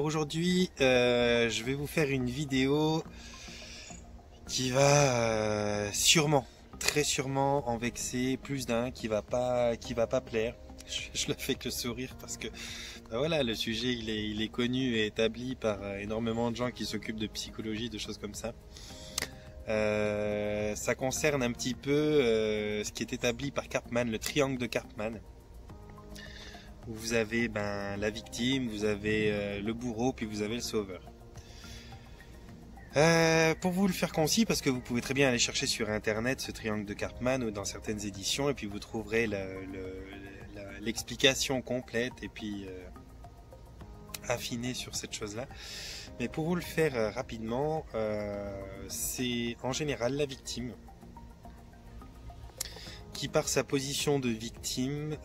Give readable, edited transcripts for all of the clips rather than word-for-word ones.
aujourd'hui, je vais vous faire une vidéo qui va sûrement, très sûrement en vexer plus d'un, qui va pas plaire. Je le fais que le sourire parce que voilà, le sujet il est connu et établi par énormément de gens qui s'occupent de psychologie, de choses comme ça. Ça concerne un petit peu ce qui est établi par Karpman, le triangle de Karpman. Où vous avez la victime, vous avez le bourreau, puis vous avez le sauveur. Pour vous le faire concis, parce que vous pouvez très bien aller chercher sur internet ce triangle de Karpman ou dans certaines éditions, et puis vous trouverez l'explication complète et puis affinée sur cette chose-là. Mais pour vous le faire rapidement, c'est en général la victime qui par sa position de victime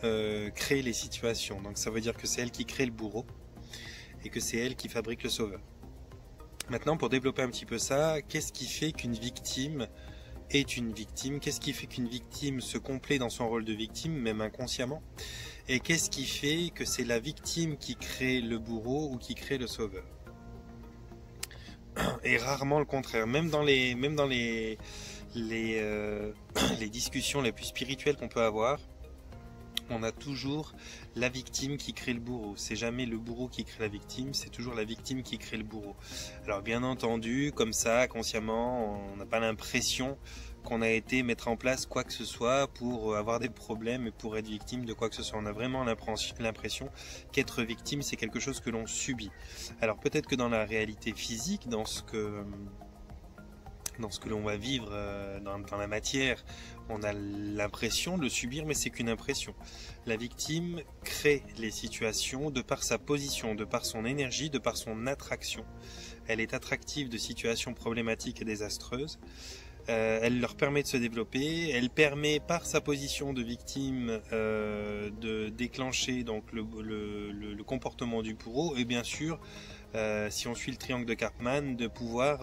crée les situations. Donc ça veut dire que c'est elle qui crée le bourreau et que c'est elle qui fabrique le sauveur. Maintenant, pour développer un petit peu ça, qu'est-ce qui fait qu'une victime est une victime? Qu'est-ce qui fait qu'une victime se complaît dans son rôle de victime, même inconsciemment? Et qu'est-ce qui fait que c'est la victime qui crée le bourreau ou qui crée le sauveur? Et rarement le contraire, même dans les discussions les plus spirituelles qu'on peut avoir, on a toujours la victime qui crée le bourreau. C'est jamais le bourreau qui crée la victime, c'est toujours la victime qui crée le bourreau. Alors bien entendu, comme ça, consciemment, on n'a pas l'impression qu'on a été mettre en place quoi que ce soit pour avoir des problèmes et pour être victime de quoi que ce soit. On a vraiment l'impression qu'être victime, c'est quelque chose que l'on subit. Alors peut-être que dans la réalité physique, dans ce que l'on va vivre dans la matière, on a l'impression de le subir, mais c'est qu'une impression. La victime crée les situations de par sa position, de par son énergie, de par son attraction. Elle est attractive de situations problématiques et désastreuses. Elle leur permet de se développer, elle permet par sa position de victime de déclencher donc le comportement du bourreau et bien sûr si on suit le triangle de Karpman, de pouvoir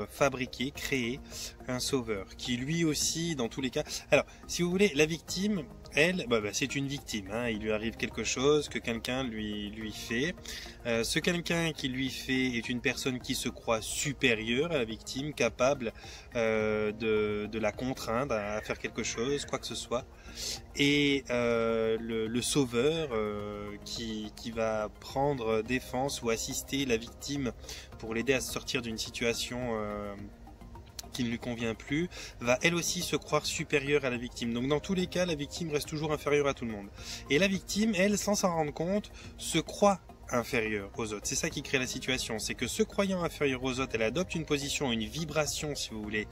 fabriquer, créer un sauveur, qui lui aussi, dans tous les cas... Alors, si vous voulez, la victime, elle, c'est une victime, hein, il lui arrive quelque chose que quelqu'un lui fait. Ce quelqu'un qui lui fait est une personne qui se croit supérieure à la victime, capable de la contraindre à faire quelque chose, quoi que ce soit. Et le sauveur qui va prendre défense ou assister la victime pour l'aider à se sortir d'une situation qui ne lui convient plus, va elle aussi se croire supérieure à la victime. Donc dans tous les cas, la victime reste toujours inférieure à tout le monde. Et la victime, elle, sans s'en rendre compte, se croit inférieure aux autres. C'est ça qui crée la situation, c'est que se croyant inférieure aux autres, elle adopte une position, une vibration, si vous voulez,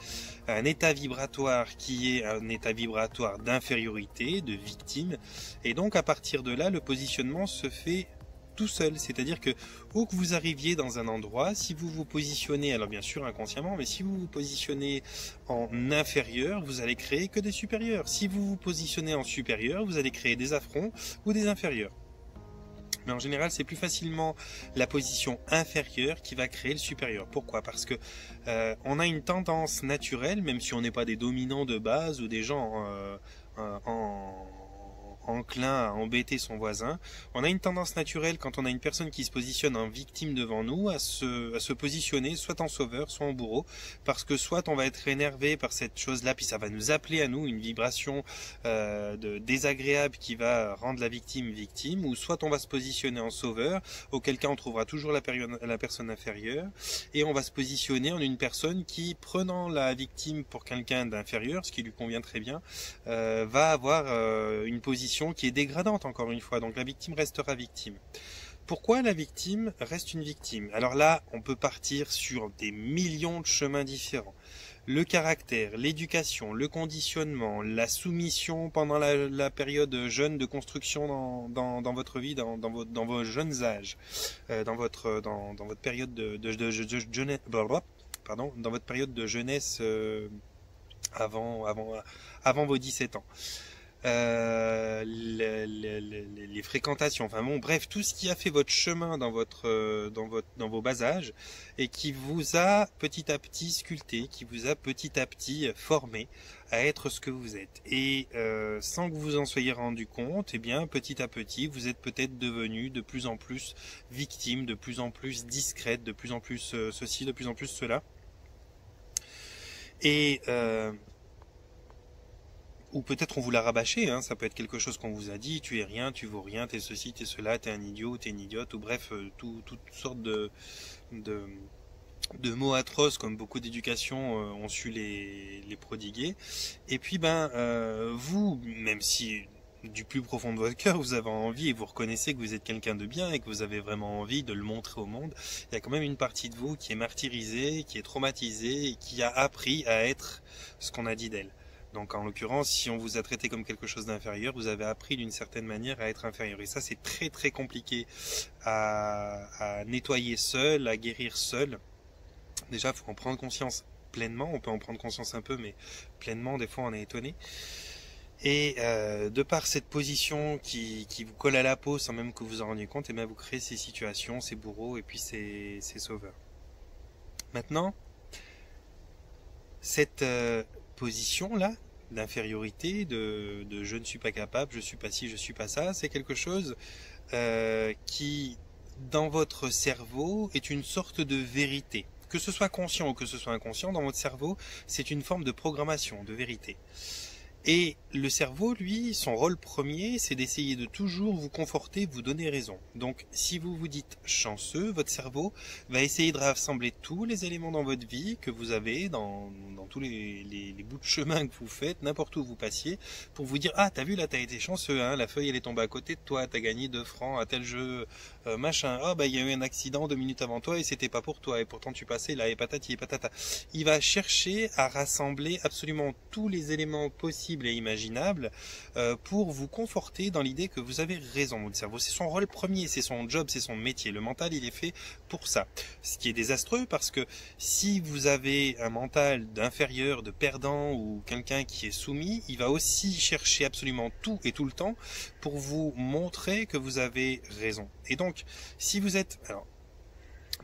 un état vibratoire qui est un état vibratoire d'infériorité, de victime, et donc à partir de là, le positionnement se fait tout seul, c'est-à-dire que où que vous arriviez dans un endroit, si vous vous positionnez, alors bien sûr inconsciemment, mais si vous vous positionnez en inférieur, vous allez créer que des supérieurs. Si vous vous positionnez en supérieur, vous allez créer des affronts ou des inférieurs. Mais en général, c'est plus facilement la position inférieure qui va créer le supérieur. Pourquoi? Parce que on a une tendance naturelle, même si on n'est pas des dominants de base ou des gens enclin à embêter son voisin, on a une tendance naturelle quand on a une personne qui se positionne en victime devant nous à se positionner soit en sauveur, soit en bourreau, parce que soit on va être énervé par cette chose-là, puis ça va nous appeler à nous une vibration désagréable qui va rendre la victime victime, ou soit on va se positionner en sauveur, auquel cas on trouvera toujours la personne inférieure, et on va se positionner en une personne qui, prenant la victime pour quelqu'un d'inférieur, ce qui lui convient très bien, va avoir une position qui est dégradante encore une fois, donc la victime restera victime. Pourquoi la victime reste une victime? Alors là, on peut partir sur des millions de chemins différents. Le caractère, l'éducation, le conditionnement, la soumission pendant la période jeune de construction dans votre vie, dans vos jeunes âges, dans votre période de jeunesse, dans votre période de jeunesse avant vos 17 ans. les fréquentations, enfin bon, bref, tout ce qui a fait votre chemin dans vos bas âges et qui vous a petit à petit sculpté, qui vous a petit à petit formé à être ce que vous êtes. Et sans que vous vous en soyez rendu compte, eh bien, petit à petit, vous êtes peut-être devenu de plus en plus victime, de plus en plus discrète, de plus en plus ceci, de plus en plus cela. Et ou peut-être on vous l'a rabâché, hein, ça peut être quelque chose qu'on vous a dit, tu es rien, tu vaux rien, t'es ceci, t'es cela, t'es un idiot, t'es une idiote, ou bref, toutes sortes de, de mots atroces comme beaucoup d'éducations ont su les prodiguer. Et puis vous, même si du plus profond de votre cœur vous avez envie et vous reconnaissez que vous êtes quelqu'un de bien et que vous avez vraiment envie de le montrer au monde, il y a quand même une partie de vous qui est martyrisée, qui est traumatisée et qui a appris à être ce qu'on a dit d'elle. Donc en l'occurrence, si on vous a traité comme quelque chose d'inférieur, vous avez appris d'une certaine manière à être inférieur. Et ça, c'est très très compliqué à nettoyer seul, à guérir seul. Déjà, il faut en prendre conscience pleinement. On peut en prendre conscience un peu, mais pleinement, des fois, on est étonné. Et de par cette position qui vous colle à la peau sans même que vous en rendiez compte, et bien vous créez ces situations, ces bourreaux et puis ces sauveurs. Maintenant, cette position-là, d'infériorité, de je ne suis pas capable, je suis pas ci, je suis pas ça, c'est quelque chose qui, dans votre cerveau, est une sorte de vérité. Que ce soit conscient ou que ce soit inconscient, dans votre cerveau, c'est une forme de programmation, de vérité. Et le cerveau, lui, son rôle premier, c'est d'essayer de toujours vous conforter, vous donner raison. Donc, si vous vous dites chanceux, votre cerveau va essayer de rassembler tous les éléments dans votre vie que vous avez, dans tous les bouts de chemin que vous faites, n'importe où vous passiez, pour vous dire, ah, t'as vu là, t'as été chanceux, hein, la feuille elle est tombée à côté de toi, t'as gagné 2 francs à tel jeu, machin, ah bah il y a eu un accident 2 minutes avant toi et c'était pas pour toi, et pourtant tu passais là, et patati et patata. Il va chercher à rassembler absolument tous les éléments possibles et imaginables pour vous conforter dans l'idée que vous avez raison. Votre cerveau, c'est son rôle premier, c'est son job, c'est son métier. Le mental, il est fait pour ça. Ce qui est désastreux parce que si vous avez un mental d'inférieur, de perdant ou quelqu'un qui est soumis, il va aussi chercher absolument tout et tout le temps pour vous montrer que vous avez raison. Et donc, si vous êtes... Alors,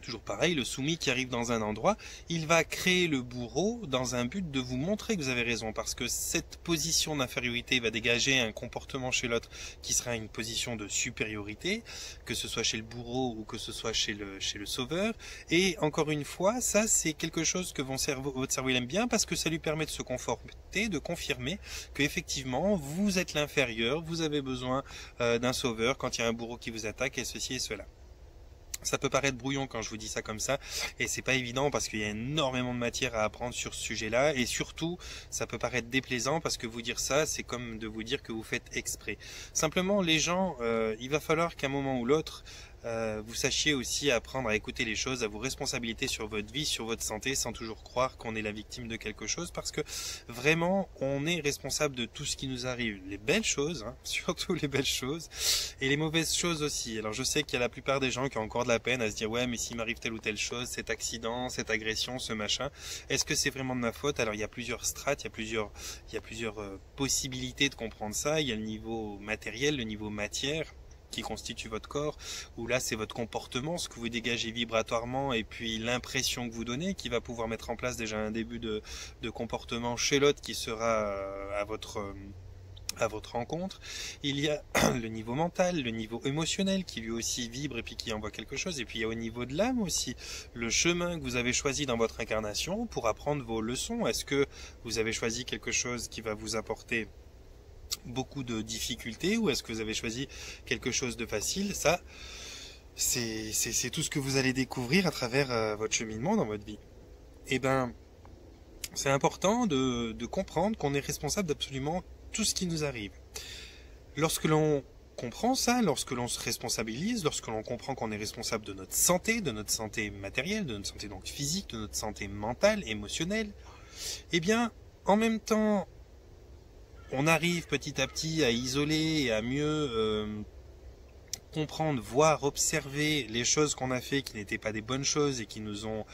toujours pareil, le soumis qui arrive dans un endroit, il va créer le bourreau dans un but de vous montrer que vous avez raison, parce que cette position d'infériorité va dégager un comportement chez l'autre qui sera une position de supériorité, que ce soit chez le bourreau ou que ce soit chez le sauveur. Et encore une fois, ça c'est quelque chose que votre cerveau il aime bien, parce que ça lui permet de se conforter, de confirmer que effectivement vous êtes l'inférieur, vous avez besoin d'un sauveur quand il y a un bourreau qui vous attaque et ceci et cela. Ça peut paraître brouillon quand je vous dis ça comme ça, et c'est pas évident parce qu'il y a énormément de matière à apprendre sur ce sujet-là, et surtout, ça peut paraître déplaisant parce que vous dire ça, c'est comme de vous dire que vous faites exprès. Simplement, les gens, il va falloir qu'à un moment ou l'autre, vous sachiez aussi apprendre à écouter les choses, à vous responsabiliser sur votre vie, sur votre santé, sans toujours croire qu'on est la victime de quelque chose, parce que vraiment, on est responsable de tout ce qui nous arrive. Les belles choses, hein, surtout les belles choses, et les mauvaises choses aussi. Alors je sais qu'il y a la plupart des gens qui ont encore de la peine à se dire, ouais, mais s'il m'arrive telle ou telle chose, cet accident, cette agression, ce machin, est-ce que c'est vraiment de ma faute? Alors il y a plusieurs strates, il y a plusieurs possibilités de comprendre ça. Il y a le niveau matériel, le niveau matière, qui constitue votre corps, où là c'est votre comportement, ce que vous dégagez vibratoirement, et puis l'impression que vous donnez, qui va pouvoir mettre en place déjà un début de comportement chez l'autre qui sera à votre rencontre. Il y a le niveau mental, le niveau émotionnel qui lui aussi vibre et puis qui envoie quelque chose, et puis il y a au niveau de l'âme aussi, le chemin que vous avez choisi dans votre incarnation pour apprendre vos leçons. Est-ce que vous avez choisi quelque chose qui va vous apporter beaucoup de difficultés, ou est-ce que vous avez choisi quelque chose de facile? Ça, c'est tout ce que vous allez découvrir à travers votre cheminement dans votre vie. Et ben, c'est important de comprendre qu'on est responsable d'absolument tout ce qui nous arrive. Lorsque l'on comprend ça, lorsque l'on se responsabilise, lorsque l'on comprend qu'on est responsable de notre santé matérielle, de notre santé donc physique, de notre santé mentale, émotionnelle, eh bien, en même temps, on arrive petit à petit à isoler et à mieux comprendre, voir, observer les choses qu'on a fait qui n'étaient pas des bonnes choses et qui nous ont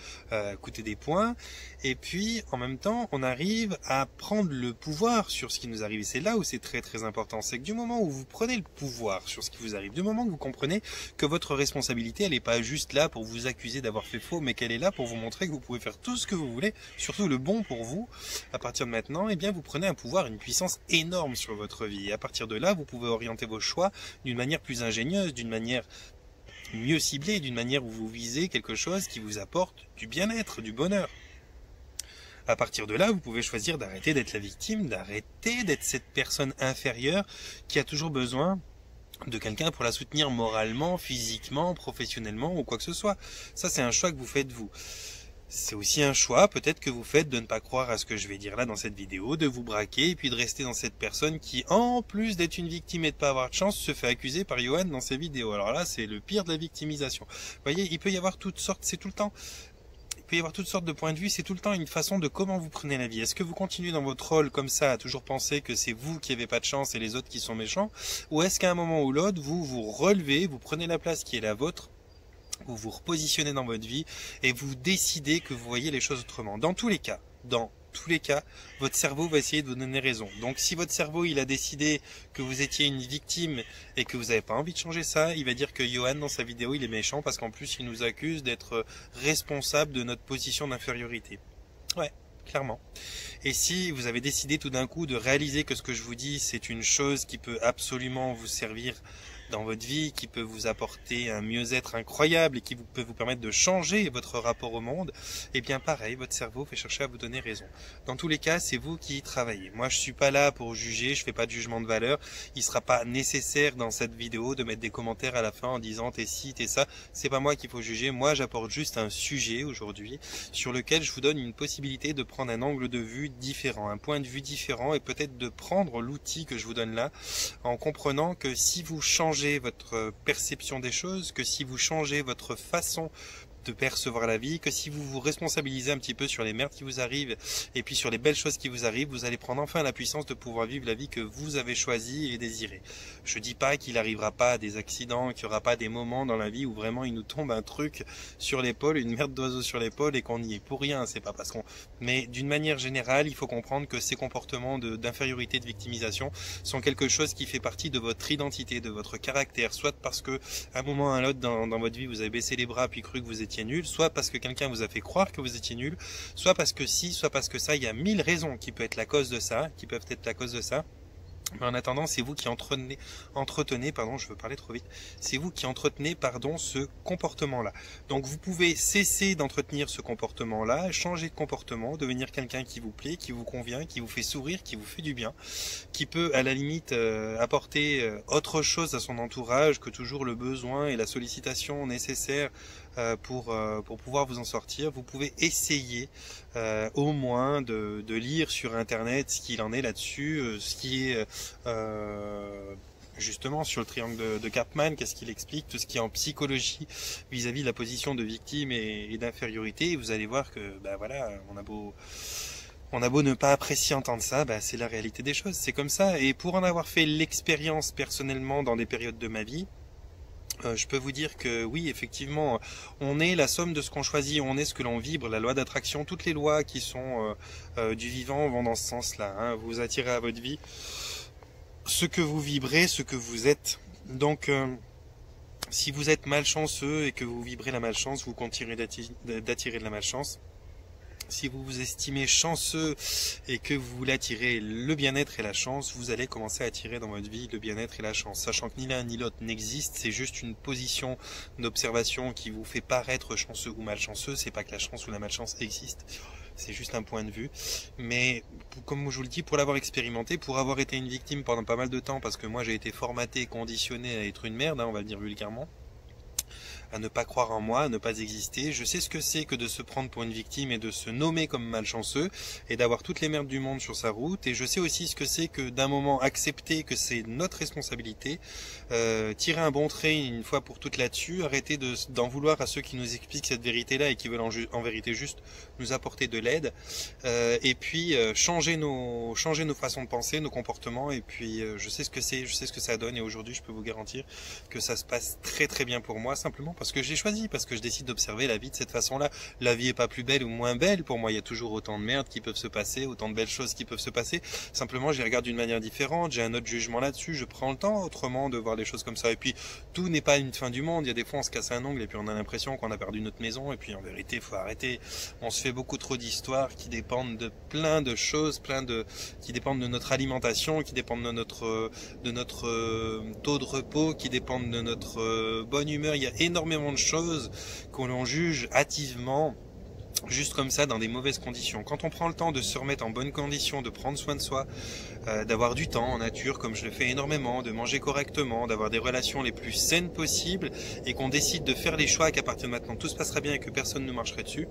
coûté des points. Et puis, en même temps, on arrive à prendre le pouvoir sur ce qui nous arrive. Et c'est là où c'est très très important. C'est que du moment où vous prenez le pouvoir sur ce qui vous arrive, du moment que vous comprenez que votre responsabilité, elle n'est pas juste là pour vous accuser d'avoir fait faux, mais qu'elle est là pour vous montrer que vous pouvez faire tout ce que vous voulez, surtout le bon pour vous, à partir de maintenant, eh bien, vous prenez un pouvoir, une puissance énorme sur votre vie. Et à partir de là, vous pouvez orienter vos choix d'une manière plus ingénieuse, d'une manière mieux ciblée, d'une manière où vous visez quelque chose qui vous apporte du bien-être, du bonheur. À partir de là, vous pouvez choisir d'arrêter d'être la victime, d'arrêter d'être cette personne inférieure qui a toujours besoin de quelqu'un pour la soutenir moralement, physiquement, professionnellement ou quoi que ce soit. Ça, c'est un choix que vous faites vous. C'est aussi un choix, peut-être que vous faites de ne pas croire à ce que je vais dire là dans cette vidéo, de vous braquer et puis de rester dans cette personne qui, en plus d'être une victime et de pas avoir de chance, se fait accuser par Johan dans ses vidéos. Alors là, c'est le pire de la victimisation. Vous voyez, il peut y avoir toutes sortes, c'est tout le temps. Il peut y avoir toutes sortes de points de vue, c'est tout le temps une façon de comment vous prenez la vie. Est-ce que vous continuez dans votre rôle comme ça, à toujours penser que c'est vous qui n'avez pas de chance et les autres qui sont méchants, ou est-ce qu'à un moment ou l'autre, vous vous relevez, vous prenez la place qui est la vôtre, vous vous repositionnez dans votre vie et vous décidez que vous voyez les choses autrement. Dans tous les cas, votre cerveau va essayer de vous donner raison. Donc si votre cerveau il a décidé que vous étiez une victime et que vous n'avez pas envie de changer ça, il va dire que Johan dans sa vidéo il est méchant parce qu'en plus il nous accuse d'être responsable de notre position d'infériorité. Ouais, clairement. Et si vous avez décidé tout d'un coup de réaliser que ce que je vous dis c'est une chose qui peut absolument vous servir dans votre vie, qui peut vous apporter un mieux-être incroyable et qui peut vous permettre de changer votre rapport au monde, et bien pareil, votre cerveau fait chercher à vous donner raison. Dans tous les cas, c'est vous qui y travaillez. Moi, je suis pas là pour juger, je fais pas de jugement de valeur. Il sera pas nécessaire dans cette vidéo de mettre des commentaires à la fin en disant t'es ci, t'es ça. C'est pas moi qu'il faut juger. Moi, j'apporte juste un sujet aujourd'hui sur lequel je vous donne une possibilité de prendre un angle de vue différent, un point de vue différent et peut-être de prendre l'outil que je vous donne là en comprenant que si vous changez votre perception des choses, que si vous changez votre façon de percevoir la vie, que si vous vous responsabilisez un petit peu sur les merdes qui vous arrivent et puis sur les belles choses qui vous arrivent, vous allez prendre enfin la puissance de pouvoir vivre la vie que vous avez choisie et désirée. Je dis pas qu'il n'arrivera pas des accidents, qu'il n'y aura pas des moments dans la vie où vraiment il nous tombe un truc sur l'épaule, une merde d'oiseau sur l'épaule et qu'on y est pour rien, c'est pas parce qu'on... Mais d'une manière générale, il faut comprendre que ces comportements d'infériorité, de victimisation sont quelque chose qui fait partie de votre identité, de votre caractère, soit parce que à un moment ou à un autre dans votre vie vous avez baissé les bras puis cru que vous étiez nul, soit parce que quelqu'un vous a fait croire que vous étiez nul, soit parce que si, soit parce que ça, il y a 1000 raisons qui peuvent être la cause de ça, Mais en attendant, c'est vous qui entretenez, je veux parler trop vite, c'est vous qui entretenez, ce comportement-là. Donc vous pouvez cesser d'entretenir ce comportement-là, changer de comportement, devenir quelqu'un qui vous plaît, qui vous convient, qui vous fait sourire, qui vous fait du bien, qui peut à la limite apporter autre chose à son entourage que toujours le besoin et la sollicitation nécessaire pour pouvoir vous en sortir. Vous pouvez essayer au moins de lire sur internet ce qu'il en est là-dessus, ce qui est justement sur le triangle de Karpman, qu'est-ce qu'il explique, tout ce qui est en psychologie vis-à-vis de la position de victime et d'infériorité, et vous allez voir que voilà, on a beau ne pas apprécier entendre ça, c'est la réalité des choses, c'est comme ça. Et pour en avoir fait l'expérience personnellement dans des périodes de ma vie, je peux vous dire que oui, effectivement, on est la somme de ce qu'on choisit, on est ce que l'on vibre, la loi d'attraction, toutes les lois qui sont du vivant vont dans ce sens-là, hein. Vous attirez à votre vie ce que vous vibrez, ce que vous êtes. Donc, si vous êtes malchanceux et que vous vibrez la malchance, vous continuerez d'attirer de la malchance. Si vous vous estimez chanceux et que vous voulez attirer le bien-être et la chance, vous allez commencer à attirer dans votre vie le bien-être et la chance, sachant que ni l'un ni l'autre n'existe, c'est juste une position d'observation qui vous fait paraître chanceux ou malchanceux, c'est pas que la chance ou la malchance existe, c'est juste un point de vue. Mais comme je vous le dis, pour l'avoir expérimenté, pour avoir été une victime pendant pas mal de temps, parce que moi j'ai été formaté, conditionné à être une merde, on va le dire vulgairement, à ne pas croire en moi, à ne pas exister. Je sais ce que c'est que de se prendre pour une victime et de se nommer comme malchanceux et d'avoir toutes les merdes du monde sur sa route. Et je sais aussi ce que c'est que d'un moment accepter que c'est notre responsabilité, tirer un bon trait une fois pour toutes là-dessus, arrêter d'en vouloir à ceux qui nous expliquent cette vérité-là et qui veulent en vérité juste nous apporter de l'aide, et puis changer nos façons de penser, nos comportements. Et puis je sais ce que c'est, je sais ce que ça donne, et aujourd'hui je peux vous garantir que ça se passe très très bien pour moi, simplement parce que j'ai choisi, parce que je décide d'observer la vie de cette façon-là. La vie est pas plus belle ou moins belle pour moi, il y a toujours autant de merde qui peuvent se passer, autant de belles choses qui peuvent se passer, simplement je les regarde d'une manière différente, j'ai un autre jugement là-dessus, je prends le temps autrement de voir les choses comme ça. Et puis tout n'est pas une fin du monde, il y a des fois on se casse un ongle et puis on a l'impression qu'on a perdu notre maison, et puis en vérité faut arrêter, on se fait beaucoup trop d'histoires qui dépendent de plein de choses, qui dépendent de notre alimentation, qui dépendent de notre taux de repos, qui dépendent de notre bonne humeur. Il y a énormément de choses qu'on juge hâtivement, juste comme ça, dans des mauvaises conditions. Quand on prend le temps de se remettre en bonne condition, de prendre soin de soi, d'avoir du temps en nature, comme je le fais énormément, de manger correctement, d'avoir des relations les plus saines possibles, et qu'on décide de faire les choix, qu'à partir de maintenant tout se passera bien et que personne ne nous marcherait dessus,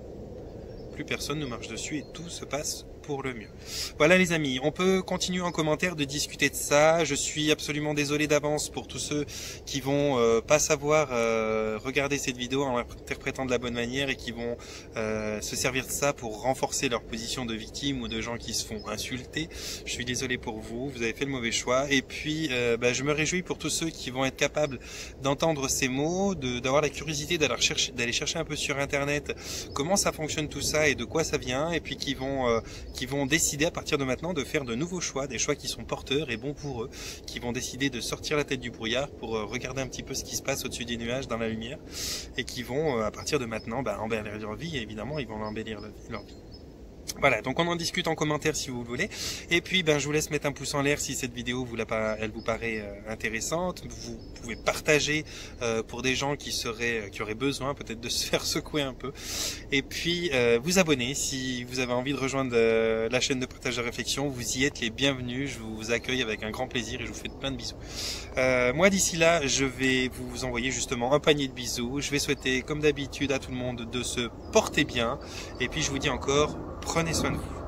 plus personne ne marche dessus et tout se passe pour le mieux. Voilà les amis, on peut continuer en commentaire de discuter de ça. Je suis absolument désolé d'avance pour tous ceux qui vont pas savoir regarder cette vidéo en l'interprétant de la bonne manière et qui vont se servir de ça pour renforcer leur position de victime ou de gens qui se font insulter. Je suis désolé pour vous, vous avez fait le mauvais choix. Et puis je me réjouis pour tous ceux qui vont être capables d'entendre ces mots, d'avoir la curiosité d'aller chercher un peu sur internet comment ça fonctionne tout ça et de quoi ça vient, et puis qui vont décider à partir de maintenant de faire de nouveaux choix, des choix qui sont porteurs et bons pour eux, qui vont décider de sortir la tête du brouillard pour regarder un petit peu ce qui se passe au-dessus des nuages dans la lumière, et qui vont à partir de maintenant embellir leur vie, et évidemment ils vont embellir leur vie. Voilà, donc on en discute en commentaire si vous le voulez. Et puis je vous laisse mettre un pouce en l'air si cette vidéo elle vous paraît intéressante. Vous pouvez partager pour des gens qui auraient besoin peut-être de se faire secouer un peu. Et puis vous abonner si vous avez envie de rejoindre la chaîne de partage de réflexion. Vous y êtes les bienvenus, je vous accueille avec un grand plaisir et je vous fais plein de bisous. Moi d'ici là, je vais vous envoyer justement un panier de bisous. Je vais souhaiter comme d'habitude à tout le monde de se porter bien. Et puis je vous dis encore, prenez soin de vous.